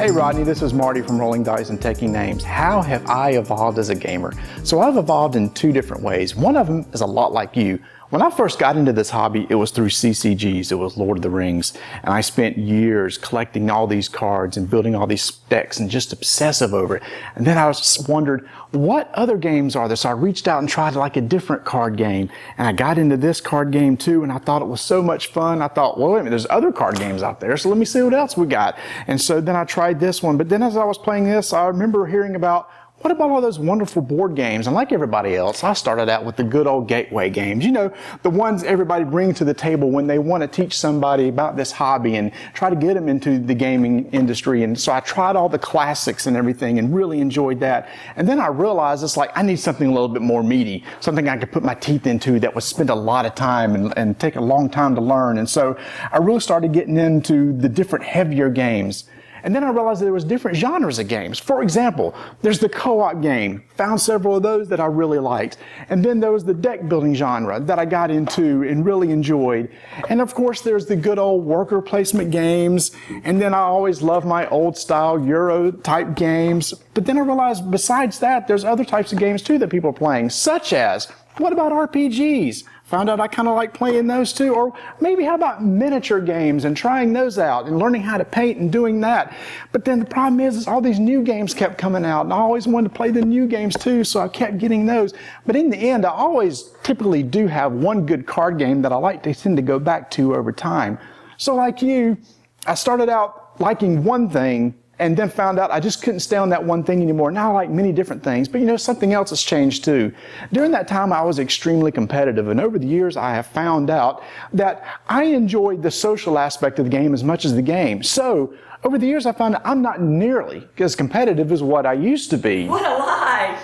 Hey Rodney, this is Marty from Rolling Dice and Taking Names. How have I evolved as a gamer? So I've evolved in two different ways. One of them is a lot like you. When I first got into this hobby, it was through CCGs, it was Lord of the Rings. And I spent years collecting all these cards and building all these decks and just obsessive over it. And then I just wondered, what other games are there? So I reached out and tried like a different card game. And I got into this card game too, and I thought it was so much fun. I thought, well, wait a minute, there's other card games out there, so let me see what else we got. And so then I tried this one. But then as I was playing this, I remember hearing about, what about all those wonderful board games? And like everybody else, I started out with the good old gateway games. You know, the ones everybody brings to the table when they want to teach somebody about this hobby and try to get them into the gaming industry. And so I tried all the classics and everything and really enjoyed that. And then I realized it's like, I need something a little bit more meaty, something I could put my teeth into that would spend a lot of time and take a long time to learn. And so I really started getting into the different heavier games. And then I realized there was different genres of games. For example, there's the co-op game. Found several of those that I really liked. And then there was the deck building genre that I got into and really enjoyed. And of course, there's the good old worker placement games. And then I always loved my old style Euro type games. But then I realized besides that, there's other types of games too that people are playing, such as, what about RPGs? Found out I kind of like playing those too. Or maybe how about miniature games and trying those out and learning how to paint and doing that. But then the problem is all these new games kept coming out and I always wanted to play the new games too, so I kept getting those. But in the end, I always typically do have one good card game that I like to tend to go back to over time. So like you, I started out liking one thing and then found out I just couldn't stay on that one thing anymore. Now I like many different things, but you know, something else has changed too. During that time, I was extremely competitive, and over the years, I have found out that I enjoyed the social aspect of the game as much as the game. So, over the years, I found that I'm not nearly as competitive as what I used to be. What a lie!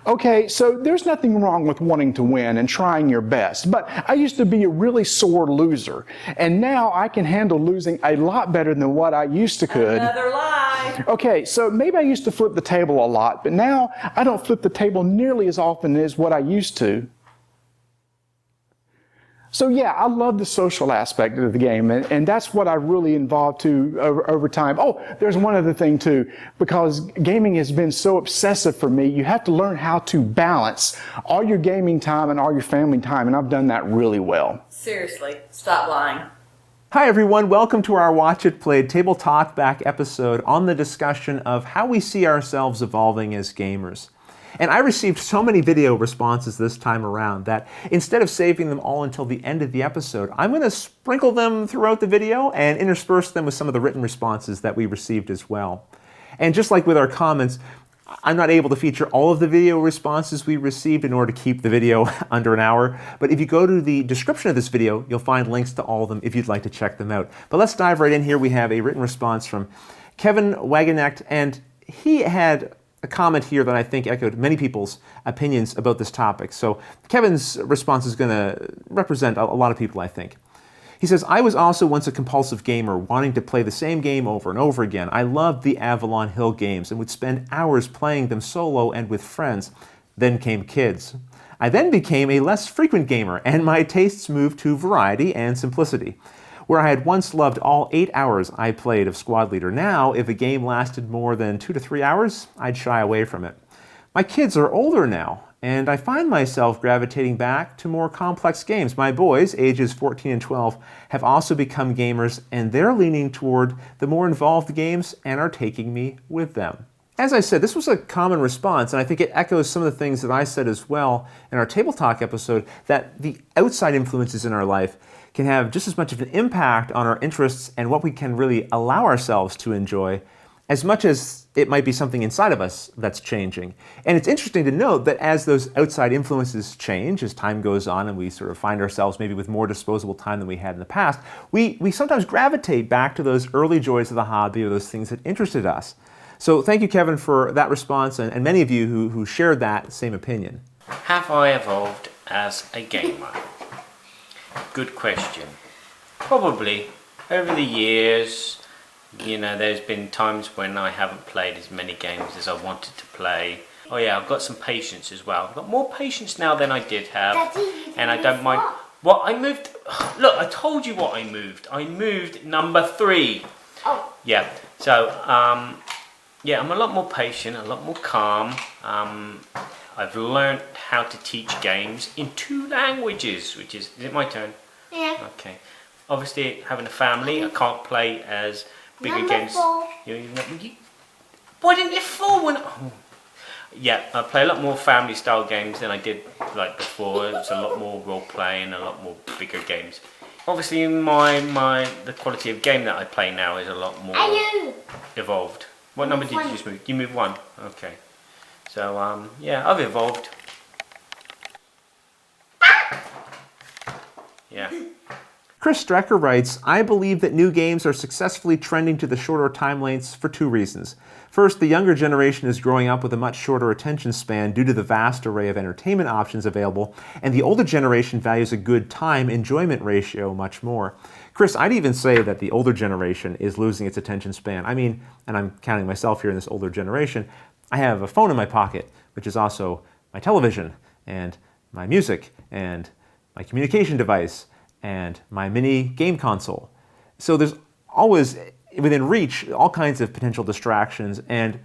Okay, so there's nothing wrong with wanting to win and trying your best, but I used to be a really sore loser, and now I can handle losing a lot better than what I used to could. Another lie! Okay, so maybe I used to flip the table a lot, but now I don't flip the table nearly as often as what I used to. So yeah, I love the social aspect of the game, and that's what I really involved too over time. Oh, there's one other thing too, because gaming has been so obsessive for me, you have to learn how to balance all your gaming time and all your family time, and I've done that really well. Seriously, stop lying. Hi everyone, welcome to our Watch It Played Table Talk Back episode on the discussion of how we see ourselves evolving as gamers. And I received so many video responses this time around that instead of saving them all until the end of the episode, I'm going to sprinkle them throughout the video and intersperse them with some of the written responses that we received as well. And just like with our comments, I'm not able to feature all of the video responses we received in order to keep the video under an hour, but if you go to the description of this video, you'll find links to all of them if you'd like to check them out. But let's dive right in here. We have a written response from Kevin Wagenknecht, and he had a comment here that I think echoed many people's opinions about this topic. So Kevin's response is going to represent a lot of people, I think. He says, I was also once a compulsive gamer, wanting to play the same game over and over again. I loved the Avalon Hill games and would spend hours playing them solo and with friends. Then came kids. I then became a less frequent gamer, and my tastes moved to variety and simplicity. Where I had once loved all 8 hours I played of Squad Leader, now, if a game lasted more than 2 to 3 hours, I'd shy away from it. My kids are older now, and I find myself gravitating back to more complex games. My boys, ages 14 and 12, have also become gamers, and they're leaning toward the more involved games and are taking me with them. As I said, this was a common response, and I think it echoes some of the things that I said as well in our Table Talk episode, that the outside influences in our life can have just as much of an impact on our interests and what we can really allow ourselves to enjoy, as much as it might be something inside of us that's changing. And it's interesting to note that as those outside influences change, as time goes on and we sort of find ourselves maybe with more disposable time than we had in the past, we sometimes gravitate back to those early joys of the hobby or those things that interested us. So thank you, Kevin, for that response, and many of you who shared that same opinion. Have I evolved as a gamer? Good question. Probably. Over the years, you know, there's been times when I haven't played as many games as I wanted to play. Oh yeah, I've got some patience as well. I've got more patience now than I did have. Daddy, and I don't mind. What I moved? Look, I told you what I moved. I moved number 3. Oh. Yeah. So Yeah, I'm a lot more patient, a lot more calm. I've learned how to teach games in 2 languages, which is it my turn? Yeah. Okay. Obviously, having a family, I can't play as bigger Number games. 4. Why didn't you fall when? Oh. Yeah, I play a lot more family-style games than I did like before. It's a lot more role-playing, a lot more bigger games. Obviously, the quality of game that I play now is a lot more evolved. What number did you just move? You moved 1. Okay. So yeah, I've evolved. Yeah. Chris Strecker writes, I believe that new games are successfully trending to the shorter time lengths for 2 reasons. First, the younger generation is growing up with a much shorter attention span due to the vast array of entertainment options available, and the older generation values a good time enjoyment ratio much more. Chris, I'd even say that the older generation is losing its attention span. I mean, and I'm counting myself here in this older generation, I have a phone in my pocket, which is also my television, and my music, and my communication device, and my mini game console. So there's always, within reach, all kinds of potential distractions, and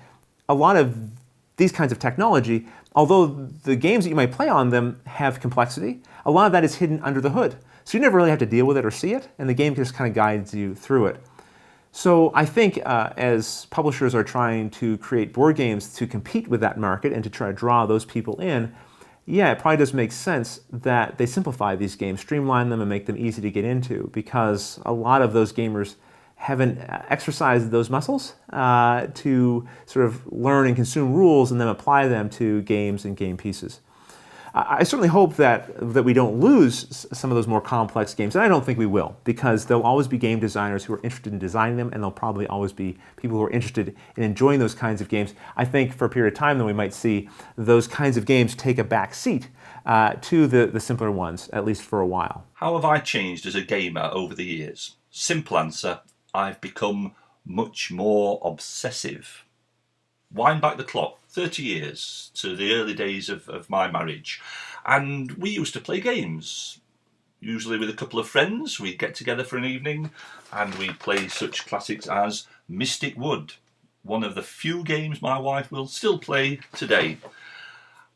a lot of these kinds of technology, although the games that you might play on them have complexity, a lot of that is hidden under the hood. So you never really have to deal with it or see it, and the game just kind of guides you through it. So I think as publishers are trying to create board games to compete with that market and to try to draw those people in, yeah, it probably does make sense that they simplify these games, streamline them, and make them easy to get into, because a lot of those gamers haven't exercised those muscles to sort of learn and consume rules and then apply them to games and game pieces. I certainly hope that we don't lose some of those more complex games, and I don't think we will, because there'll always be game designers who are interested in designing them, and there'll probably always be people who are interested in enjoying those kinds of games. I think for a period of time, then, we might see those kinds of games take a back seat to the simpler ones, at least for a while. How have I changed as a gamer over the years? Simple answer, I've become much more obsessive. Wind back the clock 30 years to the early days of my marriage, and we used to play games, usually with a couple of friends. We'd get together for an evening and we'd play such classics as Mystic Wood, one of the few games my wife will still play today.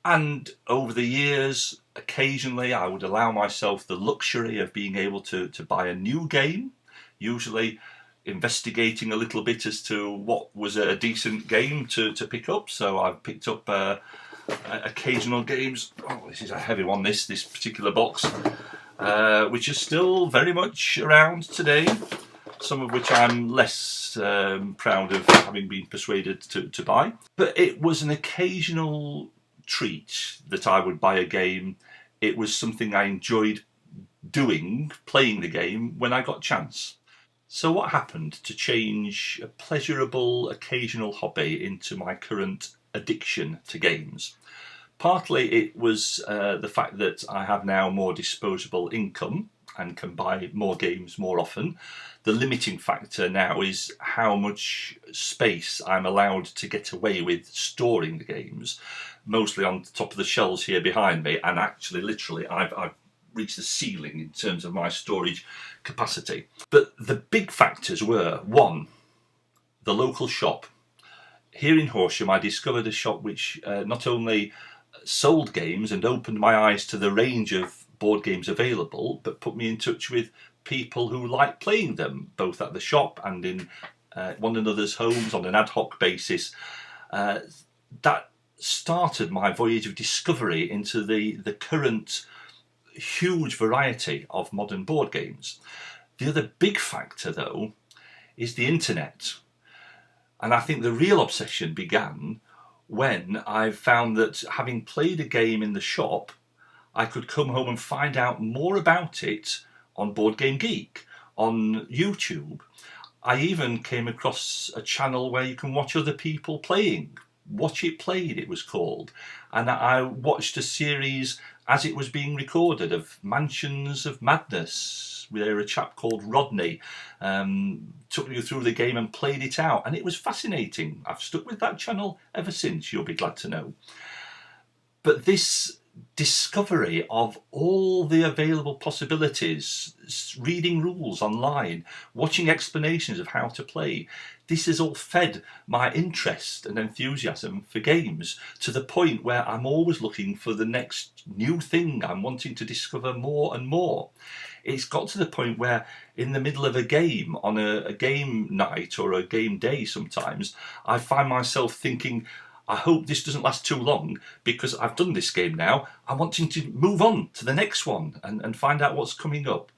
And over the years, occasionally I would allow myself the luxury of being able to buy a new game, usually investigating a little bit as to what was a decent game to pick up. So I've picked up occasional games. Oh, this is a heavy one, this particular box, which is still very much around today, some of which I'm less proud of having been persuaded to buy. But it was an occasional treat that I would buy a game. It was something I enjoyed doing, playing the game, when I got a chance. So what happened to change a pleasurable occasional hobby into my current addiction to games? Partly it was the fact that I have now more disposable income and can buy more games more often. The limiting factor now is how much space I'm allowed to get away with storing the games, mostly on top of the shelves here behind me, and actually literally I've reached the ceiling in terms of my storage capacity. But the big factors were, 1, the local shop. Here in Horsham I discovered a shop which not only sold games and opened my eyes to the range of board games available, but put me in touch with people who like playing them, both at the shop and in one another's homes on an ad hoc basis. That started my voyage of discovery into the current huge variety of modern board games. The other big factor, though, is the internet. And I think the real obsession began when I found that, having played a game in the shop, I could come home and find out more about it on Board Game Geek, on YouTube. I even came across a channel where you can watch other people playing. Watch It Played, it was called. And I watched a series as it was being recorded of Mansions of Madness, where a chap called Rodney took you through the game and played it out, and it was fascinating. I've stuck with that channel ever since, you'll be glad to know. But this discovery of all the available possibilities, reading rules online, watching explanations of how to play. This has all fed my interest and enthusiasm for games to the point where I'm always looking for the next new thing. I'm wanting to discover more and more. It's got to the point where in the middle of a game, on a game night or a game day sometimes, I find myself thinking, I hope this doesn't last too long because I've done this game now. I'm wanting to move on to the next one and find out what's coming up.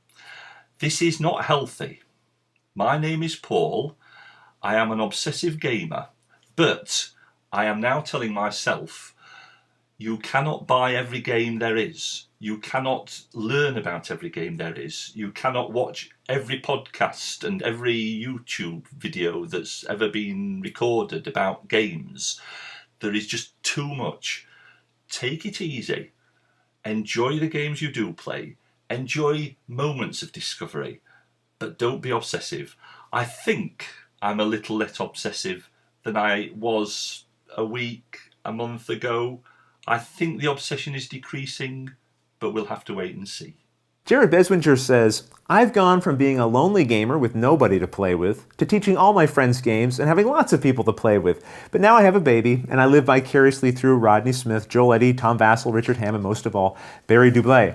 This is not healthy. My name is Paul. I am an obsessive gamer, but I am now telling myself, you cannot buy every game there is. You cannot learn about every game there is. You cannot watch every podcast and every YouTube video that's ever been recorded about games. There is just too much. Take it easy. Enjoy the games you do play. Enjoy moments of discovery, but don't be obsessive. I think I'm a little less obsessive than I was a week, a month ago. I think the obsession is decreasing, but we'll have to wait and see. Jared Beswinger says, I've gone from being a lonely gamer with nobody to play with to teaching all my friends games and having lots of people to play with. But now I have a baby, and I live vicariously through Rodney Smith, Joel Eddy, Tom Vassell, Richard Hamm, and most of all, Barry Dublé.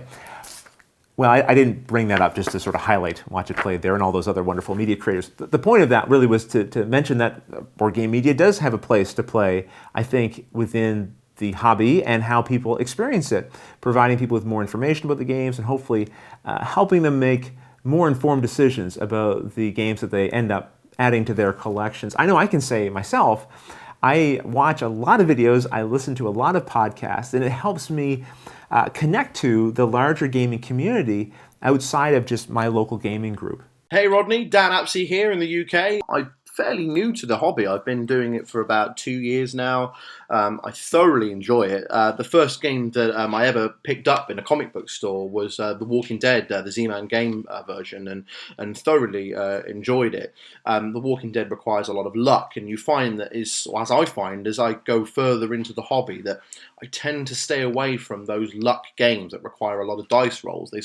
Well, I didn't bring that up just to sort of highlight Watch It Played there and all those other wonderful media creators. The point of that really was to mention that board game media does have a place to play, I think, within the hobby and how people experience it, providing people with more information about the games and hopefully helping them make more informed decisions about the games that they end up adding to their collections. I know I can say myself, I watch a lot of videos, I listen to a lot of podcasts, and it helps me connect to the larger gaming community outside of just my local gaming group. Hey Rodney, Dan Apsey here in the UK. I'm fairly new to the hobby. I've been doing it for about 2 years now. I thoroughly enjoy it. The first game that I ever picked up in a comic book store was The Walking Dead, the Z-Man game version, and thoroughly enjoyed it. The Walking Dead requires a lot of luck, and you find that as I find as I go further into the hobby that I tend to stay away from those luck games that require a lot of dice rolls. They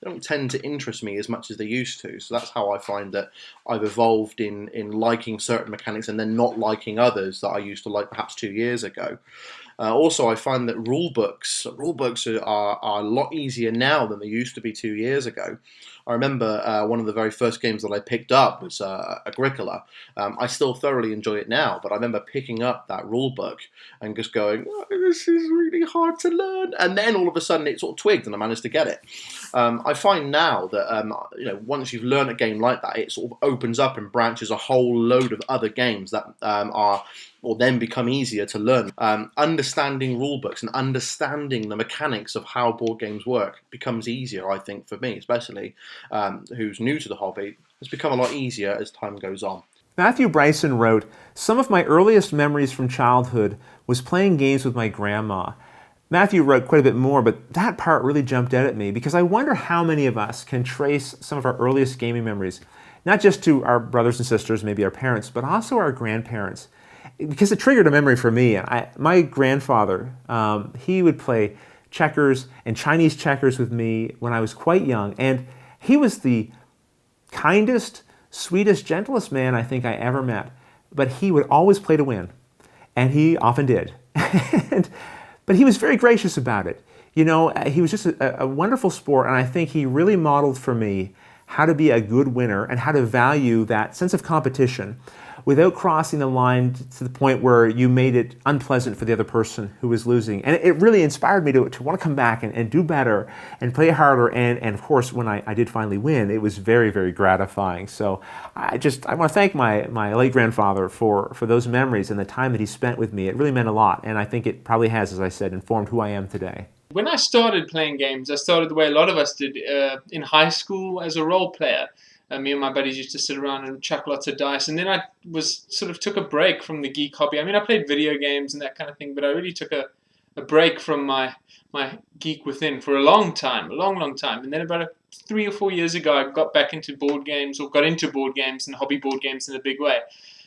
don't tend to interest me as much as they used to. So that's how I find that I've evolved in liking certain mechanics and then not liking others that I used to like perhaps 2 years ago. Also, I find that rule books are a lot easier now than they used to be 2 years ago. I remember one of the very first games that I picked up was Agricola. I still thoroughly enjoy it now, but I remember picking up that rule book and just going, oh, this is really hard to learn. And then all of a sudden it sort of twigged and I managed to get it. I find now that once you've learned a game like that, it sort of opens up and branches a whole load of other games that will then become easier to learn. Understanding rule books and understanding the mechanics of how board games work becomes easier, I think, for me, especially who's new to the hobby. It's become a lot easier as time goes on. Matthew Bryson wrote, some of my earliest memories from childhood was playing games with my grandma. Matthew wrote quite a bit more, but that part really jumped out at me because I wonder how many of us can trace some of our earliest gaming memories, not just to our brothers and sisters, maybe our parents, but also our grandparents. Because it triggered a memory for me. My grandfather, he would play checkers and Chinese checkers with me when I was quite young, and he was the kindest, sweetest, gentlest man I think I ever met. But he would always play to win, and he often did. But he was very gracious about it. You know, he was just a wonderful sport, and I think he really modeled for me how to be a good winner and how to value that sense of competition without crossing the line to the point where you made it unpleasant for the other person who was losing. And it really inspired me to want to come back and do better and play harder. And of course, when I did finally win, it was very, very gratifying. So I want to thank my late grandfather for those memories and the time that he spent with me. It really meant a lot. And I think it probably has, as I said, informed who I am today. When I started playing games, I started the way a lot of us did in high school as a role player. Me and my buddies used to sit around and chuck lots of dice. And then I took a break from the geek hobby. I mean, I played video games and that kind of thing, but I really took a break from my geek within for a long time. And then about 3 or 4 years ago, I got back into board games, or got into board games and hobby board games in a big way.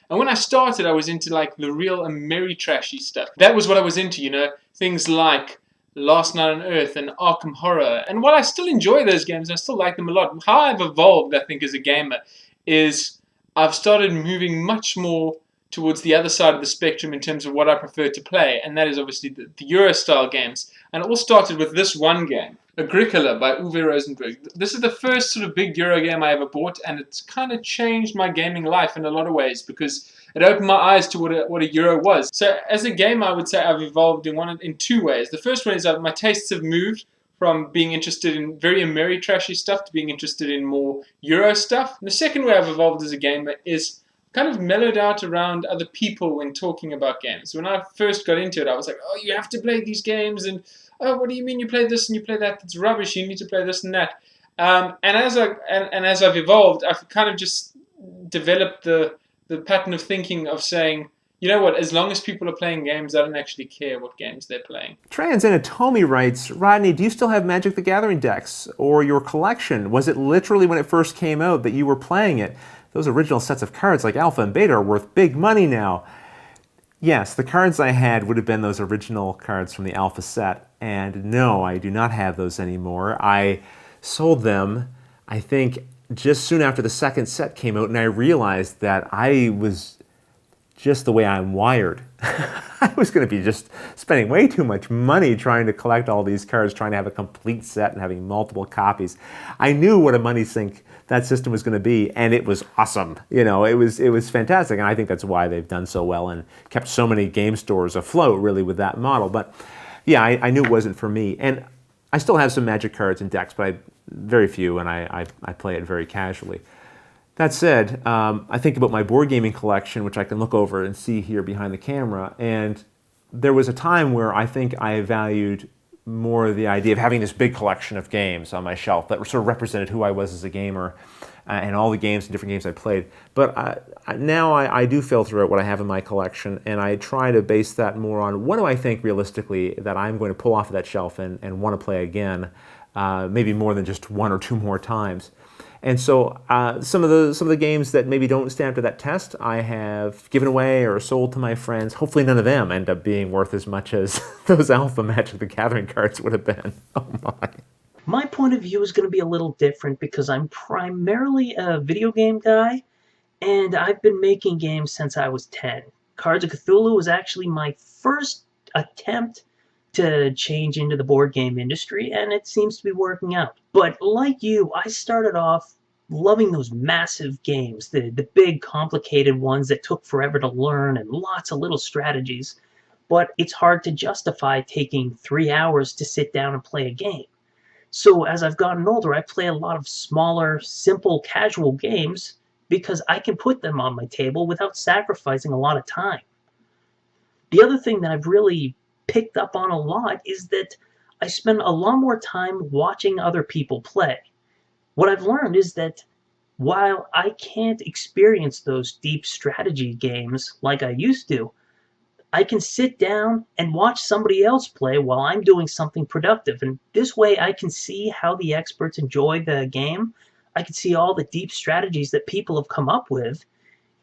And when I started, I was into like the real Ameritrashy stuff. That was what I was into, you know, things like Last Night on Earth and Arkham Horror. And while I still enjoy those games, I still like them a lot, how I've evolved, I think, as a gamer is I've started moving much more towards the other side of the spectrum in terms of what I prefer to play, and that is obviously the Euro-style games. And it all started with this one game, Agricola by Uwe Rosenberg. This is the first sort of big Euro game I ever bought, and it's kind of changed my gaming life in a lot of ways because it opened my eyes to what a Euro was. So as a gamer, I would say I've evolved in two ways. The first one is my tastes have moved from being interested in very Ameritrashy stuff to being interested in more Euro stuff. And the second way I've evolved as a gamer is kind of mellowed out around other people when talking about games. When I first got into it, I was like, oh, you have to play these games, and oh, what do you mean you play this and you play that? That's rubbish. You need to play this and that. And as I've evolved, I've kind of just developed the pattern of thinking of saying, you know what, as long as people are playing games, I don't actually care what games they're playing. Transanatomy writes, Rodney, do you still have Magic the Gathering decks or your collection? Was it literally when it first came out that you were playing it? Those original sets of cards like Alpha and Beta are worth big money now. Yes, the cards I had would have been those original cards from the Alpha set. And no, I do not have those anymore. I sold them, I think, just soon after the second set came out, and I realized that I was just the way I'm wired. I was going to be just spending way too much money trying to collect all these cards, trying to have a complete set and having multiple copies. I knew what a money sink that system was going to be, and it was awesome. You know, it was fantastic, and I think that's why they've done so well and kept so many game stores afloat, really, with that model. But yeah, I knew it wasn't for me, and I still have some Magic cards and decks, but very few, and I play it very casually. That said, I think about my board gaming collection, which I can look over and see here behind the camera, and there was a time where I think I valued more the idea of having this big collection of games on my shelf that sort of represented who I was as a gamer and all the games and different games I played. But now I do filter out what I have in my collection, and I try to base that more on what do I think realistically that I'm going to pull off of that shelf and want to play again, maybe more than just one or two more times. And so some of the games that maybe don't stand up to that test, I have given away or sold to my friends. Hopefully none of them end up being worth as much as those Alpha Magic the Gathering cards would have been. Oh my. My point of view is going to be a little different because I'm primarily a video game guy, and I've been making games since I was 10. Cards of Cthulhu was actually my first attempt to change into the board game industry, and it seems to be working out. But like you, I started off loving those massive games, the big complicated ones that took forever to learn and lots of little strategies. But it's hard to justify taking 3 hours to sit down and play a game. So as I've gotten older, I play a lot of smaller, simple, casual games because I can put them on my table without sacrificing a lot of time. The other thing that I've really picked up on a lot is that I spend a lot more time watching other people play. What I've learned is that while I can't experience those deep strategy games like I used to, I can sit down and watch somebody else play while I'm doing something productive. And this way I can see how the experts enjoy the game. I can see all the deep strategies that people have come up with,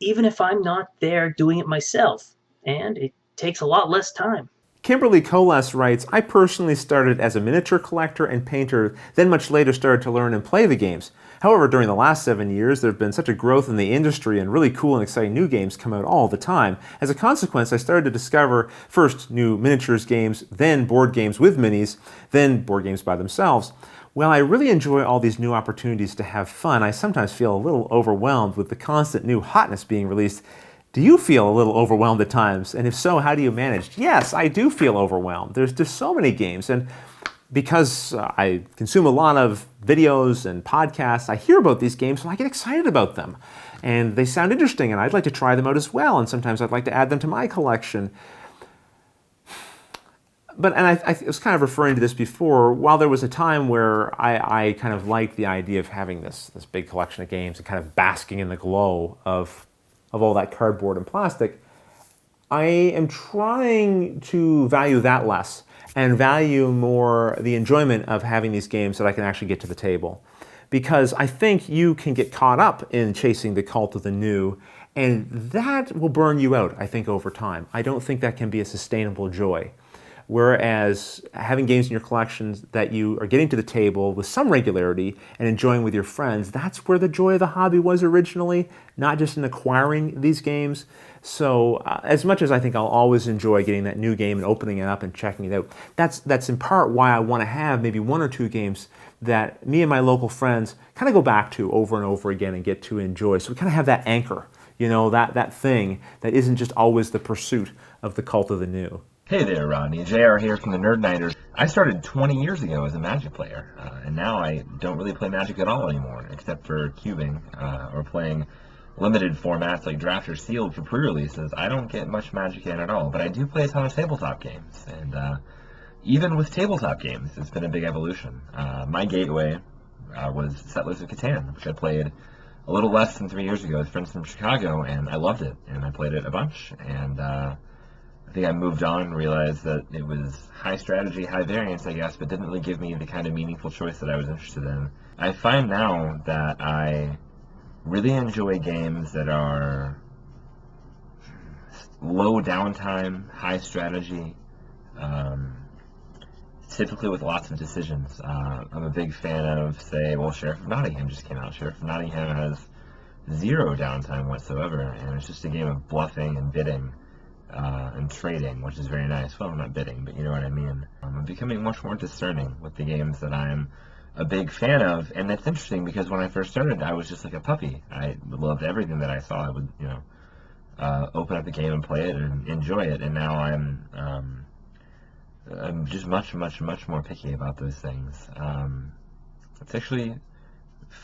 even if I'm not there doing it myself. And it takes a lot less time. Kimberly Coles writes, I personally started as a miniature collector and painter, then much later started to learn and play the games. However, during the last 7 years, there have been such a growth in the industry and really cool and exciting new games come out all the time. As a consequence, I started to discover first new miniatures games, then board games with minis, then board games by themselves. While I really enjoy all these new opportunities to have fun, I sometimes feel a little overwhelmed with the constant new hotness being released. Do you feel a little overwhelmed at times? And if so, how do you manage? Yes, I do feel overwhelmed. There's just so many games. And because I consume a lot of videos and podcasts, I hear about these games and I get excited about them. And they sound interesting and I'd like to try them out as well. And sometimes I'd like to add them to my collection. But, and I was kind of referring to this before, while there was a time where I kind of liked the idea of having this big collection of games and kind of basking in the glow of all that cardboard and plastic, I am trying to value that less and value more the enjoyment of having these games that I can actually get to the table. Because I think you can get caught up in chasing the cult of the new, and that will burn you out, I think, over time. I don't think that can be a sustainable joy. Whereas having games in your collections that you are getting to the table with some regularity and enjoying with your friends, that's where the joy of the hobby was originally, not just in acquiring these games. So as much as I think I'll always enjoy getting that new game and opening it up and checking it out, that's in part why I want to have maybe one or two games that me and my local friends kind of go back to over and over again and get to enjoy. So we kind of have that anchor, that thing that isn't just always the pursuit of the cult of the new. Hey there, Rodney. JR here from the Nerd Nighters. I started 20 years ago as a Magic player, and now I don't really play Magic at all anymore, except for cubing or playing limited formats like Draft or Sealed for pre-releases. I don't get much Magic in at all, but I do play a ton of tabletop games, and even with tabletop games, it's been a big evolution. My gateway was Settlers of Catan, which I played a little less than 3 years ago with friends from Chicago, and I loved it, and I played it a bunch, and I think I moved on and realized that it was high strategy, high variance, I guess, but didn't really give me the kind of meaningful choice that I was interested in. I find now that I really enjoy games that are low downtime, high strategy, typically with lots of decisions. I'm a big fan of, say, Sheriff of Nottingham just came out. Sheriff of Nottingham has zero downtime whatsoever, and it's just a game of bluffing and bidding. And trading, which is very nice. Well, I'm not bidding, but you know what I mean. I'm becoming much more discerning with the games that I'm a big fan of, and that's interesting because when I first started, I was just like a puppy. I loved everything that I saw. I would, open up the game and play it and enjoy it, and now I'm just much more picky about those things. It's actually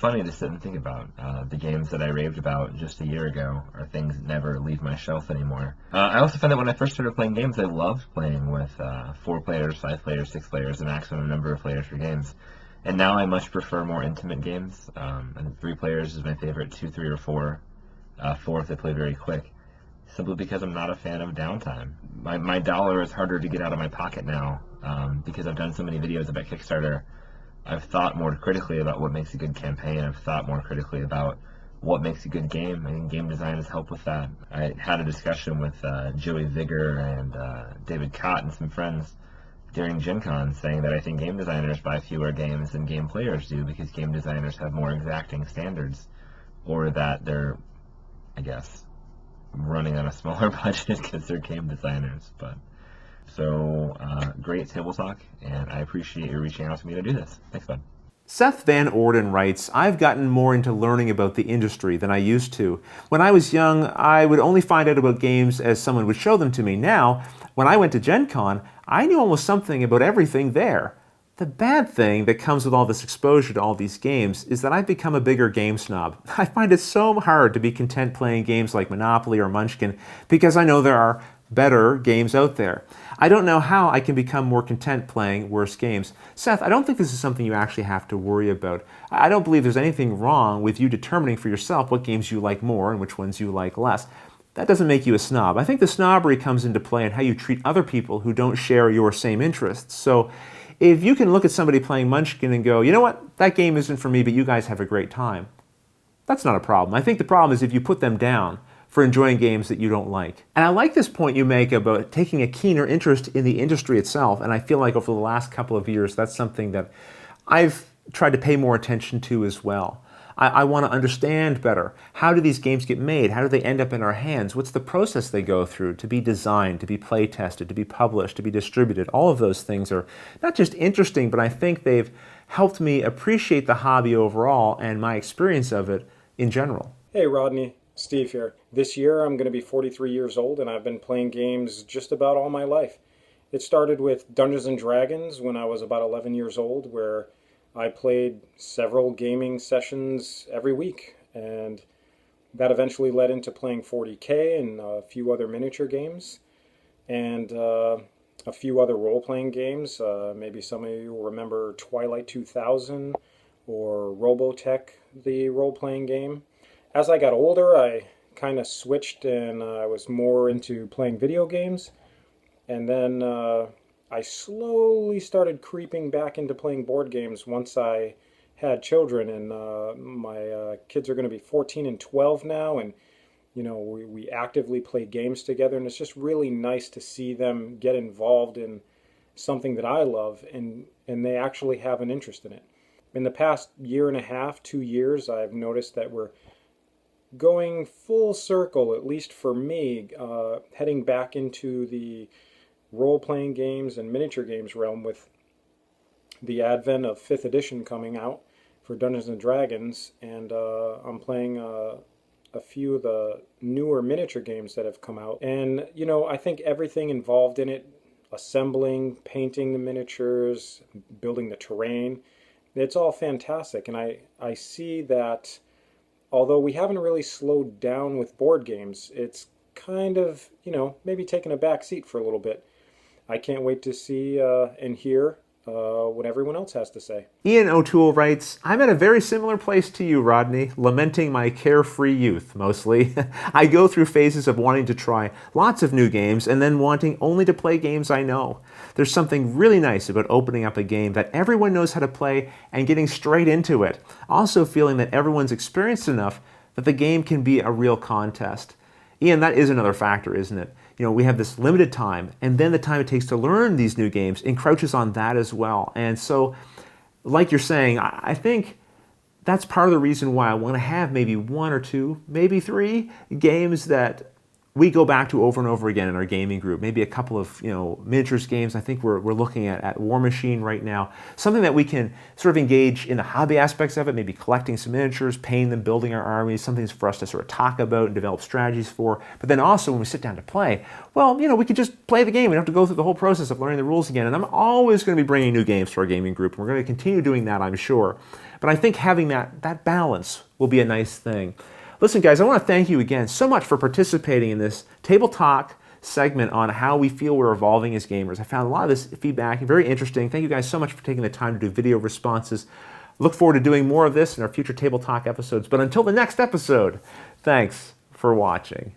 funny to sit and think about. The games that I raved about just a year ago are things that never leave my shelf anymore. I also found that when I first started playing games, I loved playing with 4 players, 5 players, 6 players, the maximum number of players for games. And now I much prefer more intimate games. I think 3 players is my favorite, 2, 3, or 4. 4 if they play very quick, simply because I'm not a fan of downtime. My dollar is harder to get out of my pocket now because I've done so many videos about Kickstarter. I've thought more critically about what makes a good campaign. I've thought more critically about what makes a good game. I think game design has helped with that. I had a discussion with Joey Vigor and David Cott and some friends during Gen Con saying that I think game designers buy fewer games than game players do because game designers have more exacting standards, or that they're, I guess, running on a smaller budget because they're game designers. But so, great table talk, and I appreciate you reaching out to me to do this. Thanks, bud. Seth Van Orden writes, I've gotten more into learning about the industry than I used to. When I was young, I would only find out about games as someone would show them to me. Now, when I went to Gen Con, I knew almost something about everything there. The bad thing that comes with all this exposure to all these games is that I've become a bigger game snob. I find it so hard to be content playing games like Monopoly or Munchkin because I know there are better games out there. I don't know how I can become more content playing worse games. Seth, I don't think this is something you actually have to worry about. I don't believe there's anything wrong with you determining for yourself what games you like more and which ones you like less. That doesn't make you a snob. I think the snobbery comes into play in how you treat other people who don't share your same interests. So if you can look at somebody playing Munchkin and go, you know what, that game isn't for me, but you guys have a great time, that's not a problem. I think the problem is if you put them down for enjoying games that you don't like. And I like this point you make about taking a keener interest in the industry itself, and I feel like over the last couple of years, that's something that I've tried to pay more attention to as well. I want to understand better. How do these games get made? How do they end up in our hands? What's the process they go through to be designed, to be play tested, to be published, to be distributed? All of those things are not just interesting, but I think they've helped me appreciate the hobby overall and my experience of it in general. Hey Rodney, Steve here. This year I'm going to be 43 years old and I've been playing games just about all my life. It started with Dungeons and Dragons when I was about 11 years old, where I played several gaming sessions every week, and that eventually led into playing 40K and a few other miniature games and a few other role-playing games. Maybe some of you will remember Twilight 2000 or Robotech, the role-playing game. As I got older, I kind of switched and I was more into playing video games. And then I slowly started creeping back into playing board games once I had children. And my kids are going to be 14 and 12 now. And, you know, we actively play games together. And it's just really nice to see them get involved in something that I love, and they actually have an interest in it. In the past year and a half, 2 years, I've noticed that we're going full circle, at least for me, heading back into the role-playing games and miniature games realm with the advent of 5th edition coming out for Dungeons and Dragons, and I'm playing a few of the newer miniature games that have come out. And, you know, I think everything involved in it, assembling, painting the miniatures, building the terrain, it's all fantastic. And I see that although we haven't really slowed down with board games, it's kind of, you know, maybe taking a back seat for a little bit. I can't wait to see and hear what everyone else has to say. Ian O'Toole writes, I'm at a very similar place to you, Rodney, lamenting my carefree youth, mostly. I go through phases of wanting to try lots of new games and then wanting only to play games I know. There's something really nice about opening up a game that everyone knows how to play and getting straight into it. Also feeling that everyone's experienced enough that the game can be a real contest. Ian, that is another factor, isn't it? You know, we have this limited time, and then the time it takes to learn these new games encroaches on that as well. And so, like you're saying, I think that's part of the reason why I want to have maybe 1 or 2, maybe 3 games that we go back to over and over again in our gaming group. Maybe a couple of, you know, miniatures games. I think we're looking at War Machine right now. Something that we can sort of engage in the hobby aspects of it, maybe collecting some miniatures, painting them, building our armies, something for us to sort of talk about and develop strategies for. But then also when we sit down to play, well, you know, we could just play the game. We don't have to go through the whole process of learning the rules again. And I'm always going to be bringing new games to our gaming group. We're going to continue doing that, I'm sure. But I think having that balance will be a nice thing. Listen, guys, I want to thank you again so much for participating in this Table Talk segment on how we feel we're evolving as gamers. I found a lot of this feedback very interesting. Thank you guys so much for taking the time to do video responses. Look forward to doing more of this in our future Table Talk episodes. But until the next episode, thanks for watching.